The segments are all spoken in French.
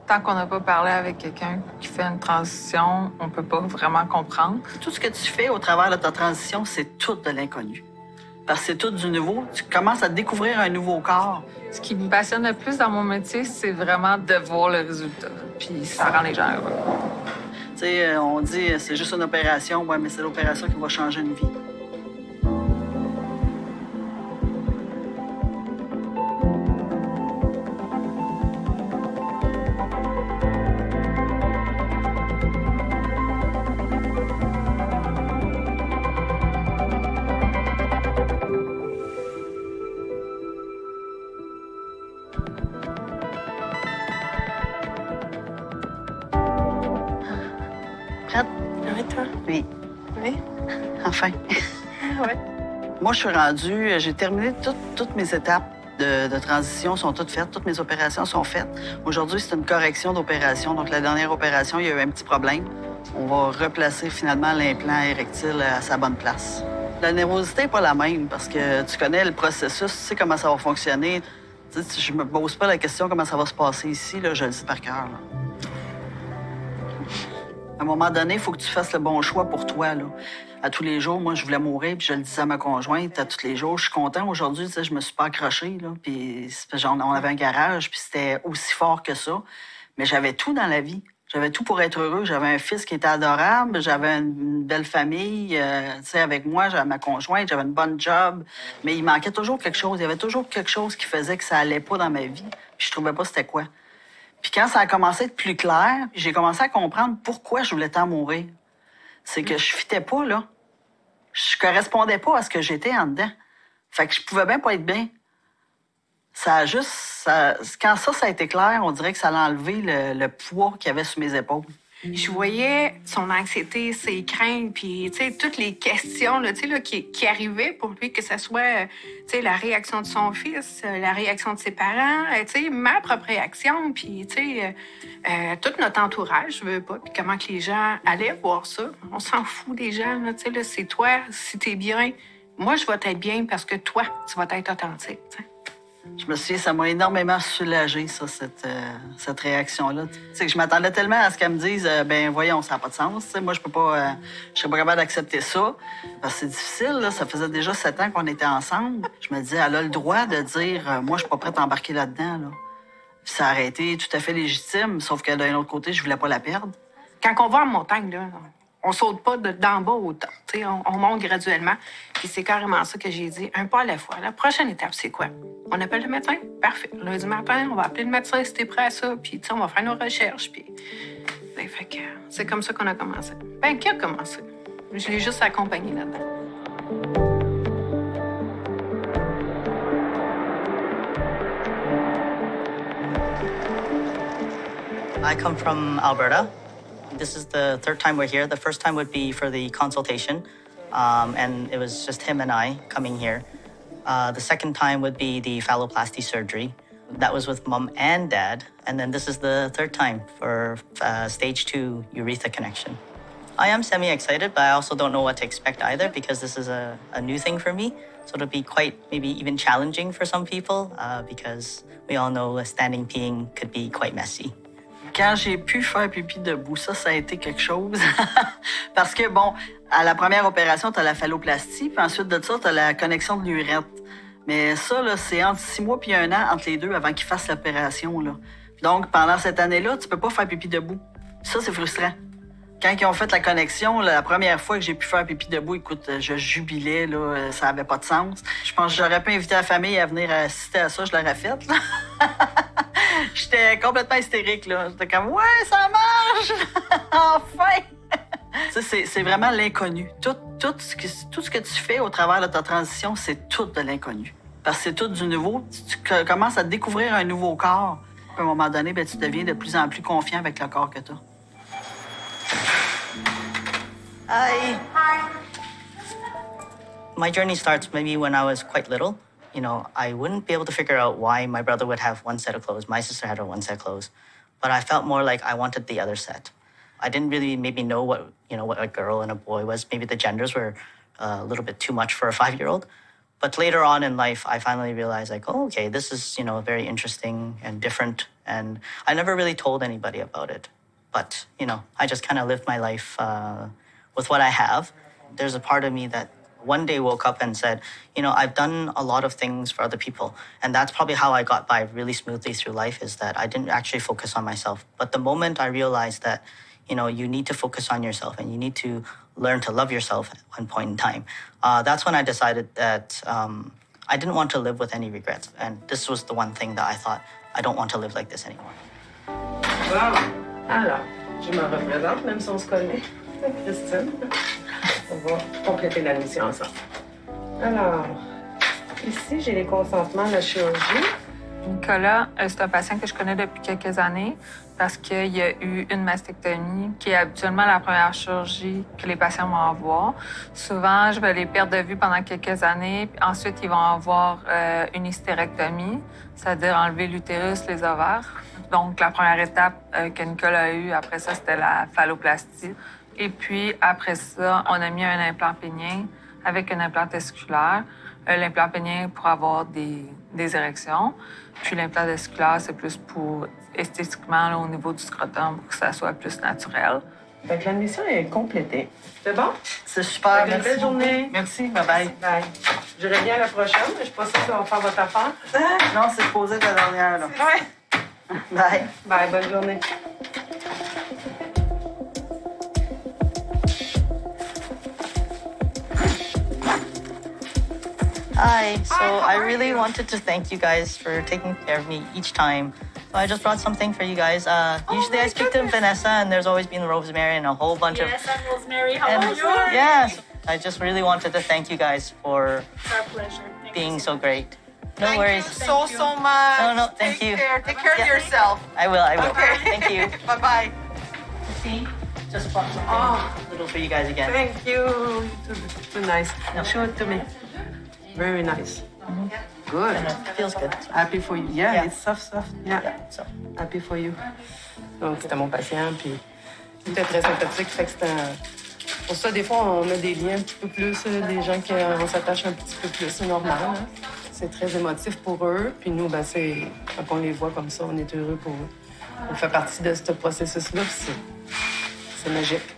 Tant qu'on n'a pas parlé avec quelqu'un qui fait une transition, on peut pas vraiment comprendre. Tout ce que tu fais au travers de ta transition, c'est tout de l'inconnu. Parce que c'est tout du nouveau. Tu commences à découvrir un nouveau corps. Ce qui me passionne le plus dans mon métier, c'est vraiment de voir le résultat. Puis ça rend les gens heureux. Tu sais, on dit c'est juste une opération. Ouais, mais c'est l'opération qui va changer une vie. Prête? Oui, toi? Oui. Oui? Enfin. Oui. Moi, je suis rendue, j'ai terminé toutes mes étapes de transition, sont toutes faites, toutes mes opérations sont faites. Aujourd'hui, c'est une correction d'opération. Donc, la dernière opération, il y a eu un petit problème. On va replacer finalement l'implant érectile à sa bonne place. La nervosité n'est pas la même parce que tu connais le processus, tu sais comment ça va fonctionner. Tu sais, je me pose pas la question comment ça va se passer ici, là, je le sais par cœur. Là. À un moment donné, il faut que tu fasses le bon choix pour toi. Là. À tous les jours, moi, je voulais mourir, puis je le disais à ma conjointe à tous les jours. Je suis content aujourd'hui, tu sais, je me suis pas accrochée. Là, puis on avait un garage, puis c'était aussi fort que ça. Mais j'avais tout dans la vie. J'avais tout pour être heureux. J'avais un fils qui était adorable, j'avais une belle famille, tu sais, avec moi, j'avais ma conjointe, j'avais une bonne job. Mais il manquait toujours quelque chose. Il y avait toujours quelque chose qui faisait que ça allait pas dans ma vie. Puis je trouvais pas c'était quoi. Puis quand ça a commencé à être plus clair, j'ai commencé à comprendre pourquoi je voulais tant mourir. C'est que je fitais pas, là. Je correspondais pas à ce que j'étais en dedans. Fait que je pouvais bien pas être bien. Ça a juste... quand ça a été clair, on dirait que ça a enlevé le poids qu'il y avait sur mes épaules. Je voyais son anxiété, ses craintes, puis tu sais toutes les questions là, tu sais là, qui arrivaient pour lui, que ce soit tu sais la réaction de son fils, la réaction de ses parents, tu sais ma propre réaction, puis tu sais tout notre entourage, je veux pas, puis comment que les gens allaient voir ça. On s'en fout des gens, tu sais là, c'est toi, si t'es bien, moi je vais être bien parce que toi tu vas être authentique. T'sais. Je me souviens, ça m'a énormément soulagée, ça, cette réaction-là. Tu sais, je m'attendais tellement à ce qu'elle me dise, ben voyons, ça n'a pas de sens. Tu sais, moi, je serais pas capable d'accepter ça. Parce que c'est difficile, là. Ça faisait déjà 7 ans qu'on était ensemble. Je me disais, elle a le droit de dire, moi, je suis pas prête à embarquer là-dedans, là. Puis ça aurait été tout à fait légitime, sauf que d'un autre côté, je voulais pas la perdre. Quand on va en montagne, là, on saute pas d'en bas au top. On monte graduellement. Puis c'est carrément ça que j'ai dit, un pas à la fois. La prochaine étape, c'est quoi? On appelle le médecin? Parfait. Lundi matin, on va appeler le médecin si t'es prêt à ça. Puis on va faire nos recherches. Puis fait que c'est comme ça qu'on a commencé. Ben, qui a commencé? Je l'ai juste accompagné là-dedans. I come from Alberta. This is the third time we're here. The first time would be for the consultation, and it was just him and I coming here. The second time would be the phalloplasty surgery. That was with mom and dad. And then this is the third time for stage 2 urethra connection. I am semi-excited, but I also don't know what to expect either because this is a new thing for me. So it'll be quite, maybe even challenging for some people because we all know standing peeing could be quite messy. Quand j'ai pu faire pipi debout, ça a été quelque chose. Parce que, bon, à la première opération, tu as la phalloplastie, puis ensuite de ça, tu as la connexion de l'urètre. Mais ça, là, c'est entre 6 mois puis 1 an entre les deux avant qu'ils fassent l'opération, là. Donc, pendant cette année-là, tu peux pas faire pipi debout. Ça, c'est frustrant. Quand ils ont fait la connexion, là, la première fois que j'ai pu faire pipi debout, écoute, je jubilais, là, ça avait pas de sens. Je pense que j'aurais pu inviter la famille à venir assister à ça, je l'aurais fait, là. J'étais complètement hystérique, là. J'étais comme, ouais, ça marche! Enfin! C'est vraiment l'inconnu. Tout ce que tu fais au travers de ta transition, c'est tout de l'inconnu. Parce que c'est tout du nouveau. Tu commences à découvrir un nouveau corps. À un moment donné, ben, tu deviens de plus en plus confiant avec le corps que tu as. Hi. My journey starts maybe when I was quite little. You know, I wouldn't be able to figure out why my brother would have one set of clothes. My sister had her one set of clothes. But I felt more like I wanted the other set. I didn't really maybe know what a girl and a boy was. Maybe the genders were a little bit too much for a 5-year-old. But later on in life, I finally realized, like, oh, okay, this is, very interesting and different. And I never really told anybody about it. But, I just kind of lived my life with what I have. There's a part of me that one day woke up and said, I've done a lot of things for other people. And that's probably how I got by really smoothly through life, is that I didn't actually focus on myself. But the moment I realized that, you need to focus on yourself and you need to learn to love yourself at one point in time, that's when I decided that I didn't want to live with any regrets. And this was the one thing that I thought, I don't want to live like this anymore. Wow. Alors, je me représente, même si on se connaît. Christine. On va compléter la mission ensemble. Alors, ici, j'ai les consentements de la chirurgie. Nicolas, c'est un patient que je connais depuis quelques années parce qu'il y a eu une mastectomie qui est habituellement la première chirurgie que les patients vont avoir. Souvent, je vais les perdre de vue pendant quelques années. Puis ensuite, ils vont avoir une hystérectomie, c'est-à-dire enlever l'utérus, les ovaires. Donc, la première étape que Nicolas a eue après ça, c'était la phalloplastie. Et puis, après ça, on a mis un implant pénien avec un implant testiculaire. L'implant pénien pour avoir des érections. Puis l'implant testiculaire, c'est plus pour esthétiquement là, au niveau du scrotum pour que ça soit plus naturel. Fait que la mission est complétée. C'est bon? C'est super. Une belle journée. Merci. Bye-bye. Bye. Je reviens à la prochaine, mais je suis pas sûre que ça va faire votre affaire. Non, c'est posé la dernière. Là. Ouais. Bye. Bye, bonne journée. Hi. So I really wanted to thank you guys for taking care of me each time. So I just brought something for you guys. Usually I speak to Vanessa, and there's always been Rosemary and a whole bunch of... Yes, I'm Rosemary. How are you? Yes. I just really wanted to thank you guys for It's our pleasure. Thank being you. so great. No worries. So much. No, thank you. Take care of Yeah. yourself. I will. Okay. Thank you. Bye-bye. See? Just brought something little for you guys again. Thank you. Too nice. Show it to me. Very nice. Good. And it feels good. Happy for you. Yeah, Yeah. it's soft. Yeah. So, Happy for you. Donc, c'était mon patient, puis il était très sympathique. Fait que c'était pour ça, des fois, on a des liens un petit peu plus, des gens qui on s'attache un petit peu plus, c'est normal. Hein? C'est très émotif pour eux. Puis nous, ben, quand on les voit comme ça, on est heureux pour eux. On fait partie de ce processus-là, puis c'est magique.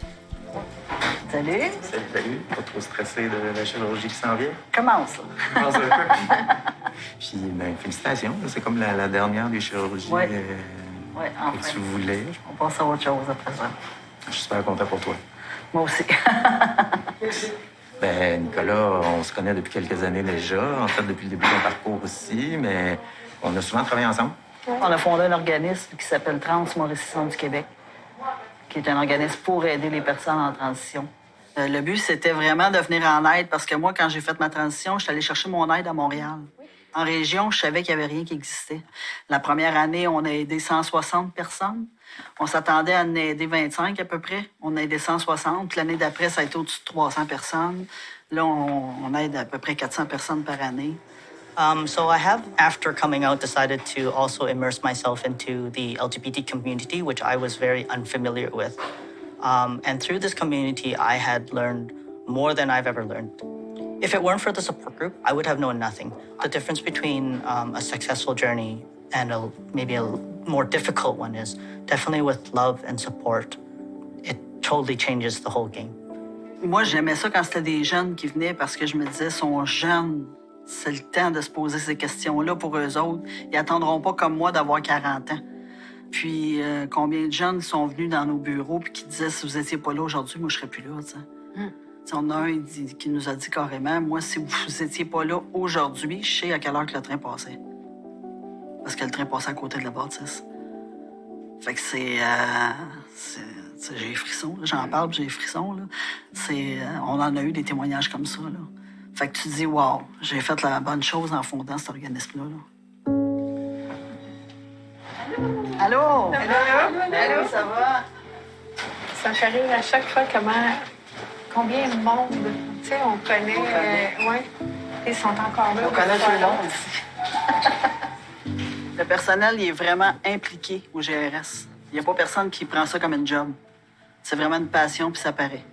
Salut. Salut, pas trop stressé de la chirurgie qui s'en vient. Comment ça? Puis, ben, félicitations, c'est comme la dernière des chirurgies Ouais. Oui, que enfin. tu voulais. On passe à autre chose après ça. Je suis super content pour toi. Moi aussi. Ben, Nicolas, on se connaît depuis quelques années déjà, en fait, depuis le début de ton parcours aussi, mais on a souvent travaillé ensemble. On a fondé un organisme qui s'appelle Trans Mauricie Centre du Québec, qui est un organisme pour aider les personnes en transition. Le but, c'était vraiment de venir en aide parce que moi, quand j'ai fait ma transition, je suis allée chercher mon aide à Montréal. En région, je savais qu'il n'y avait rien qui existait. La première année, on a aidé 160 personnes. On s'attendait à en aider 25 à peu près. On a aidé 160. Puis l'année d'après, ça a été au-dessus de 300 personnes. Là, on aide à peu près 400 personnes par année. So I have, after coming out, decided to also immerse myself into the LGBT community, which I was very unfamiliar with. And through this community, I had learned more than I've ever learned. If it weren't for the support group, I would have known nothing. The difference between a successful journey and maybe a more difficult one is definitely with love and support. It totally changes the whole game. Moi, j'aimais ça quand c'était des jeunes qui venaient parce que je me disais, ils sont jeunes. C'est le temps de se poser ces questions-là pour eux autres. Ils attendront pas comme moi d'avoir 40 ans. Puis, combien de jeunes sont venus dans nos bureaux puis qui disaient, si vous étiez pas là aujourd'hui, moi, je serais plus là, tu sais. T'sais, on a un qui nous a dit carrément, moi, si vous étiez pas là aujourd'hui, je sais à quelle heure que le train passait. Parce que le train passait à côté de la bâtisse. Fait que j'ai les frissons. J'en parle, puis j'ai les frissons. Là. On en a eu des témoignages comme ça. Là. Fait que tu te dis, wow, j'ai fait la bonne chose en fondant cet organisme-là. Là. Allô? Allô, ça va? Ça me fait rire à chaque fois combien de monde, tu sais, on connaît. Ouais. Ils sont encore là. On connaît tout le monde ici. Le personnel, il est vraiment impliqué au GRS. Il n'y a pas personne qui prend ça comme un job. C'est vraiment une passion, puis ça paraît.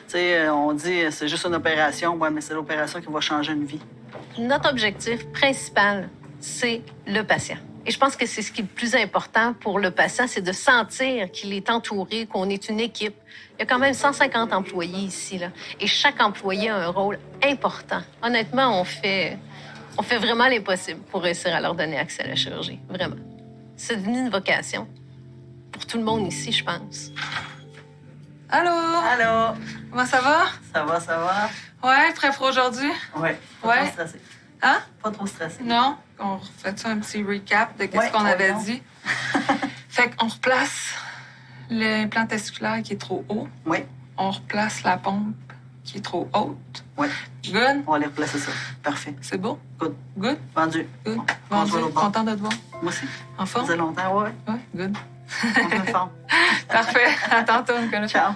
Tu sais, on dit c'est juste une opération, ouais, mais c'est l'opération qui va changer une vie. Notre objectif principal, c'est le patient. Et je pense que c'est ce qui est le plus important pour le patient, c'est de sentir qu'il est entouré, qu'on est une équipe. Il y a quand même 150 employés ici, là, et chaque employé a un rôle important. Honnêtement, on fait vraiment l'impossible pour réussir à leur donner accès à la chirurgie, vraiment. C'est devenu une vocation pour tout le monde ici, je pense. Allô? Allô? Comment ça va? Ça va, ça va? Ouais, prêt pour aujourd'hui? Ouais. Pas Ouais. trop stressé. Hein? Pas trop stressé. Non? On refait un petit recap de Ouais, ce qu'on avait voyons. dit. Fait qu'on replace l'implant testiculaire qui est trop haut. Oui. On replace la pompe qui est trop haute. Oui. Good? On va aller replacer ça. Parfait. C'est beau? Good. Good? Vendu. Good. On se Vendu? voit l'autre bord. Content de te voir? Moi aussi. En Ça forme? faisait longtemps, ouais. Ouais, good. On fait forme. Parfait. À tantôt, Nicolas. Ciao.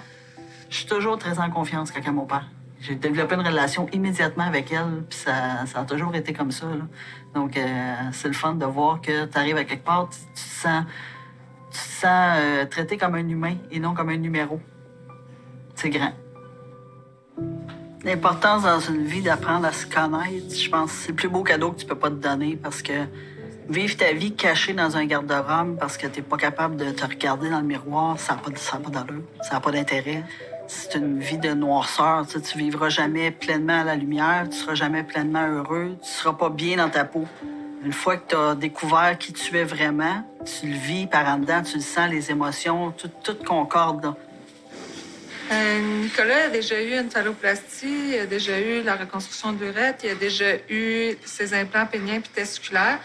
Je suis toujours très en confiance quand elle m'opère. J'ai développé une relation immédiatement avec elle, puis ça a toujours été comme ça, là. Donc, c'est le fun de voir que tu arrives à quelque part, tu te sens traité comme un humain et non comme un numéro. C'est grand. L'importance dans une vie d'apprendre à se connaître, je pense que c'est le plus beau cadeau que tu peux pas te donner parce que vivre ta vie cachée dans un garde-robe parce que t'es pas capable de te regarder dans le miroir, ça n'a pas d'allure, ça n'a pas d'intérêt. C'est une vie de noirceur, tu vivras jamais pleinement à la lumière, tu seras jamais pleinement heureux, tu seras pas bien dans ta peau. Une fois que tu as découvert qui tu es vraiment, tu le vis par en dedans, tu le sens, les émotions, tout concorde, là. Nicolas a déjà eu une phalloplastie, il a déjà eu la reconstruction d'urètre, il a déjà eu ses implants péniens puis testiculaires.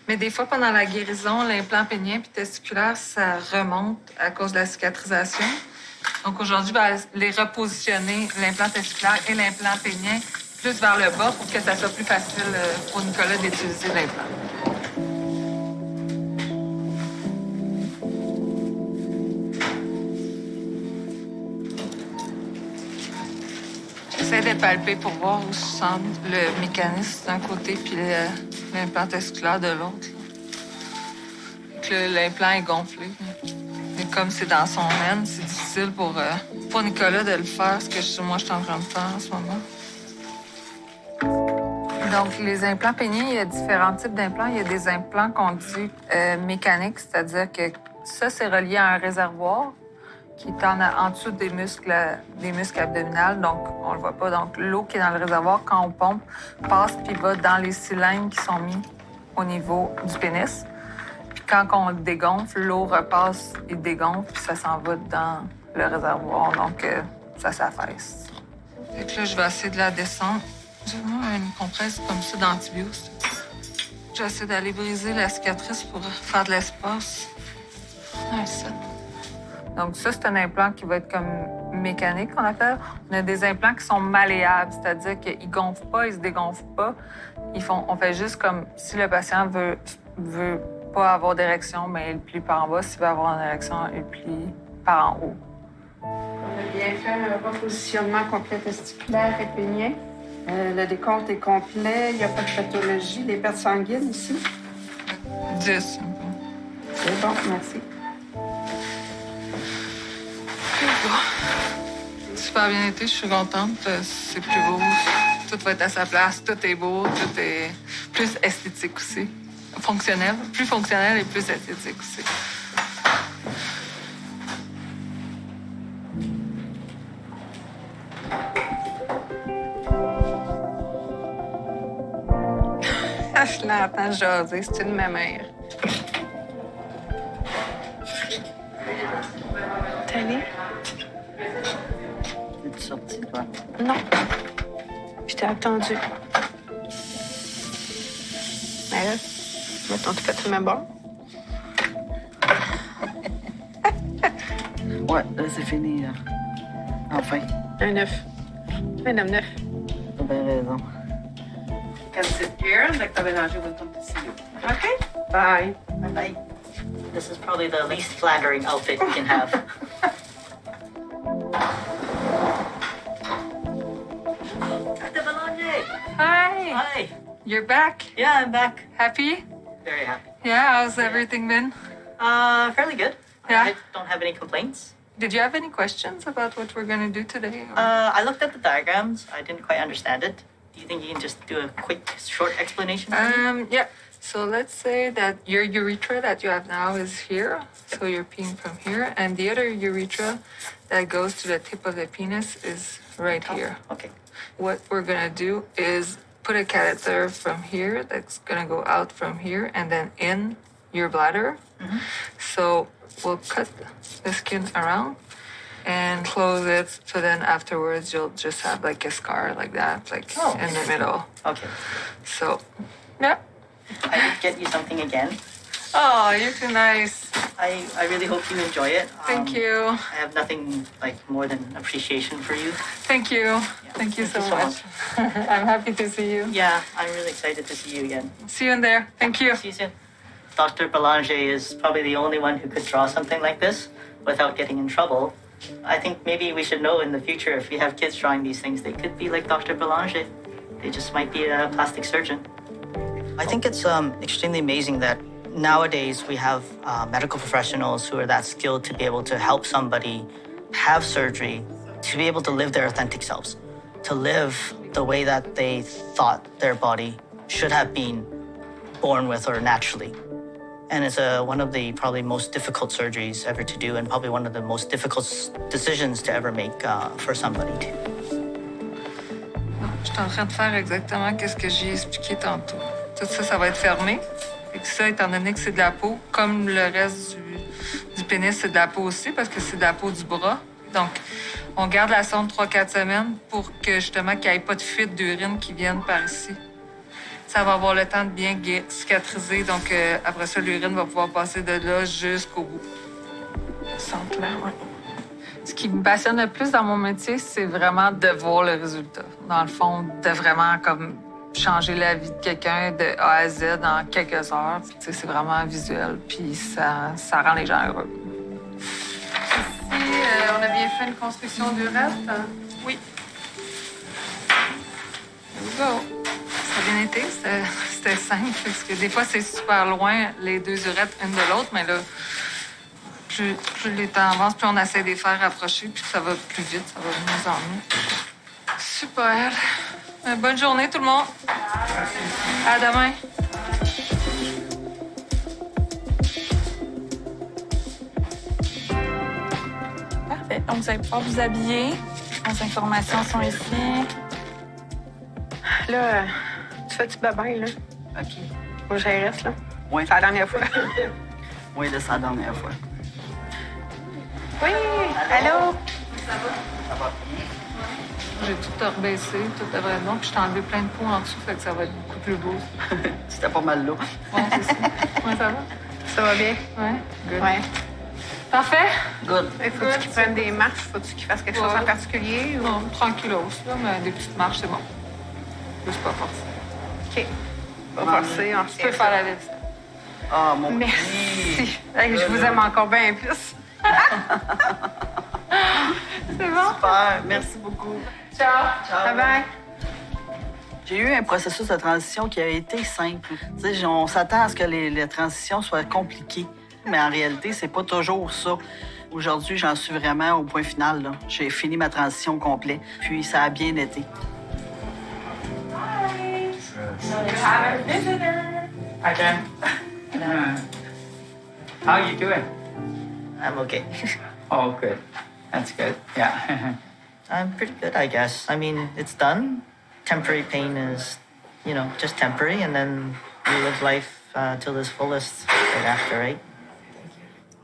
Mais des fois, pendant la guérison, l'implant pénien puis testiculaire, ça remonte à cause de la cicatrisation. Donc aujourd'hui, on va les repositionner, l'implant testiculaire et l'implant pénien, plus vers le bas pour que ça soit plus facile pour Nicolas d'utiliser l'implant. J'essaie de palper pour voir où se sent le mécanisme d'un côté puis l'implant testiculaire de l'autre. L'implant est gonflé. Et comme c'est dans son aine, c'est difficile pour Nicolas de le faire, ce que moi je suis en train de faire en ce moment. Donc, les implants péniens, il y a différents types d'implants. Il y a des implants qu'on dit mécaniques, c'est-à-dire que ça, c'est relié à un réservoir qui est en dessous des muscles abdominales, donc on le voit pas. Donc, l'eau qui est dans le réservoir, quand on pompe, passe puis va dans les cylindres qui sont mis au niveau du pénis. Puis quand on le dégonfle, l'eau repasse et dégonfle, puis ça s'en va dans le réservoir, donc ça s'affaisse. Fait que là, je vais essayer de la descendre. J'ai vraiment une compresse comme ça d'antibiotiques. J'essaie d'aller briser la cicatrice pour faire de l'espace. Ah, ça. Donc ça, c'est un implant qui va être comme mécanique, qu'on appelle. On a des implants qui sont malléables, c'est-à-dire qu'ils ne gonflent pas, ils se dégonflent pas. On fait juste comme si le patient veut pas avoir d'érection, mais il plie par en bas. S'il veut avoir une érection, il plie par en haut. On a bien fait un repositionnement complet testiculaire et pénien. Le décompte est complet, il n'y a pas de pathologie. Les pertes sanguines ici? 10. C'est bon, merci. Super bien été, je suis contente. C'est plus beau. Tout va être à sa place. Tout est beau. Tout est plus esthétique aussi. Fonctionnel. Plus fonctionnel et plus esthétique aussi. Je l'entends jaser, c'est une mère. T'es allé? Es-tu sortie, toi? Non. Je t'ai attendu. Mais là, mettons, tu fais même bon. Ouais, là, c'est fini. Enfin. Un 9. Un homme 9. T'as bien raison. Can sit here, like t'as mélangé, welcome to see you. OK. Bye. Bye. This is probably the least flattering outfit you can have. Dr. Belanger! Hi. Hi! You're back. Yeah, I'm back. Happy? Very happy. Yeah, how's everything been? Fairly good. Yeah. I don't have any complaints. Did you have any questions about what we're going to do today? I looked at the diagrams. I didn't quite understand it. Do you think you can just do a quick, short explanation? Yeah. So let's say that your urethra that you have now is here. So you're peeing from here. And the other urethra that goes to the tip of the penis is right here. Okay. What we're going to do is put a catheter from here that's going to go out from here and then in your bladder. So we'll cut the skin around and close it. So then afterwards, you'll just have like a scar like that, like in the middle. Okay. So, yeah. I did get you something again. Oh, you're too nice. I really hope you enjoy it. Thank you. I have nothing like more than appreciation for you. Thank you. Thank you so much. I'm happy to see you. Yeah, I'm really excited to see you again. See you in there. Thank you. See you soon. Dr. Belanger is probably the only one who could draw something like this without getting in trouble. I think maybe we should know in the future if we have kids drawing these things, they could be like Dr. Belanger. They just might be a plastic surgeon. I think it's extremely amazing that nowadays we have medical professionals who are that skilled to be able to help somebody have surgery, to be able to live their authentic selves, to live the way that they thought their body should have been born with or naturally. And it's one of the probably most difficult surgeries ever to do and probably one of the most difficult decisions to ever make for somebody too. Je suis en train de faire exactement ce que j'ai expliqué tantôt. Tout ça, ça va être fermé. Et que ça, étant donné que c'est de la peau, comme le reste du pénis, c'est de la peau aussi, parce que c'est de la peau du bras. Donc, on garde la sonde 3-4 semaines pour que, justement, qu'il n'y ait pas de fuite d'urine qui vienne par ici. Ça va avoir le temps de bien cicatriser. Donc, après ça, l'urine va pouvoir passer de là jusqu'au bout. Centre là, ouais. Ce qui me passionne le plus dans mon métier, c'est vraiment de voir le résultat. Dans le fond, de vraiment comme changer la vie de quelqu'un de A à Z en quelques heures. C'est vraiment visuel, puis ça rend les gens heureux. Ici, on a bien fait une construction du reste. Oui. Here we go. Ça a bien été, c'était simple, parce que des fois, c'est super loin, les deux urettes, une de l'autre, mais là, plus les temps avancent, plus on essaie de les faire rapprocher, puis ça va plus vite, ça va de mieux en mieux. Super. Bonne journée, tout le monde. À demain. Parfait. Donc, vous allez pouvoir vous habiller. Les informations sont ici. Là, tu fais-tu babaille, là? OK. Moi, j'y reste, là. Oui. C'est la dernière fois. Oui, là, c'est la dernière fois. Oui! Allô? J'ai tout rebaissé, tout devrait être bon, puis je t'ai enlevé plein de peau en dessous, fait que ça va être beaucoup plus beau. C'était pas mal là. Ouais, c'est ça. Ouais, ça va? Ça va bien? Ouais. Good. Ouais. Parfait? Good. Faut-tu qu'il prenne des marches? Faut-tu qu'il fasse quelque chose en particulier? Ou... Non, tranquillos, là, mais des petites marches, c'est bon. Juste pas forcer. OK. Pas forcer, on Tu peux faire la liste. Ah, mon Merci. Hey, je vous aime encore bien plus. C'est bon? Super. Merci beaucoup. Ciao. Ciao. Bye-bye. J'ai eu un processus de transition qui a été simple. Tu sais, on s'attend à ce que les transitions soient compliquées, mais en réalité, c'est pas toujours ça. Aujourd'hui, j'en suis vraiment au point final, là. J'ai fini ma transition au complet, puis ça a bien été. You have a visitor. Hi, Jen. How are you doing? I'm okay. Oh, good. That's good. Yeah. I'm pretty good, I guess. I mean, it's done. Temporary pain is, just temporary, and then you live life till its fullest right after, right?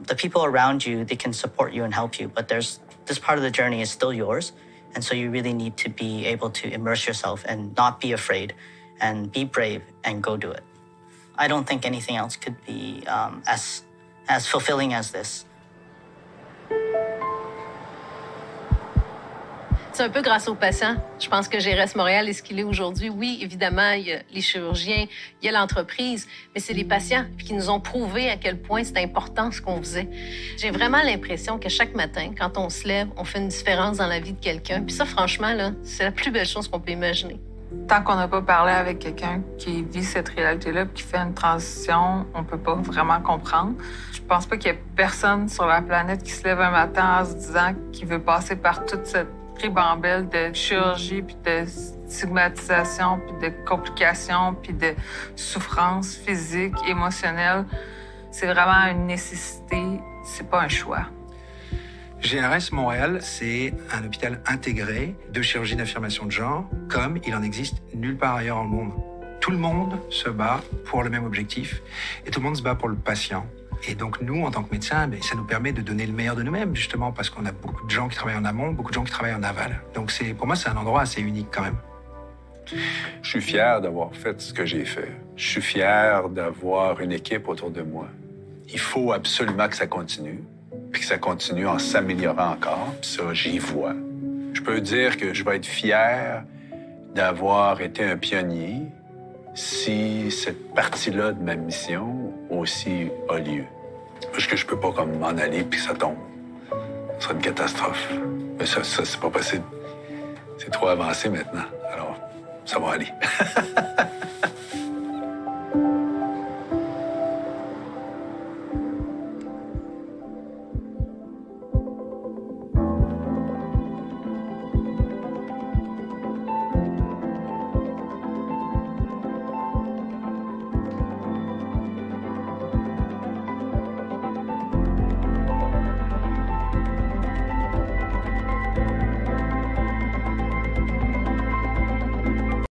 The people around you, they can support you and help you, but this part of the journey is still yours. And so you really need to be able to immerse yourself and not be afraid and be brave and go do it. I don't think anything else could be as fulfilling as this. C'est un peu grâce aux patients. Je pense que GRS Montréal est ce qu'il est aujourd'hui. Oui, évidemment, il y a les chirurgiens, il y a l'entreprise, mais c'est les patients qui nous ont prouvé à quel point c'est important ce qu'on faisait. J'ai vraiment l'impression que chaque matin, quand on se lève, on fait une différence dans la vie de quelqu'un. Puis ça, franchement, là, c'est la plus belle chose qu'on peut imaginer. Tant qu'on n'a pas parlé avec quelqu'un qui vit cette réalité-là, qui fait une transition, on peut pas vraiment comprendre. Je pense pas qu'il y ait personne sur la planète qui se lève un matin en se disant qu'il veut passer par toute cette ribambelle de chirurgie, puis de stigmatisation, puis de complications, puis de souffrance physique, émotionnelle. C'est vraiment une nécessité, c'est pas un choix. GRS Montréal, c'est un hôpital intégré de chirurgie d'affirmation de genre, comme il en existe nulle part ailleurs au monde. Tout le monde se bat pour le même objectif et tout le monde se bat pour le patient. Et donc nous, en tant que médecins, ça nous permet de donner le meilleur de nous-mêmes, justement, parce qu'on a beaucoup de gens qui travaillent en amont, beaucoup de gens qui travaillent en aval. Donc pour moi, c'est un endroit assez unique quand même. Je suis fier d'avoir fait ce que j'ai fait. Je suis fier d'avoir une équipe autour de moi. Il faut absolument que ça continue, puis que ça continue en s'améliorant encore, puis ça, j'y vois. Je peux dire que je vais être fier d'avoir été un pionnier si cette partie-là de ma mission aussi a lieu. Parce que je peux pas comme m'en aller puis que ça tombe. Ce serait une catastrophe. Mais ça c'est pas possible. C'est trop avancé maintenant. Alors, ça va aller.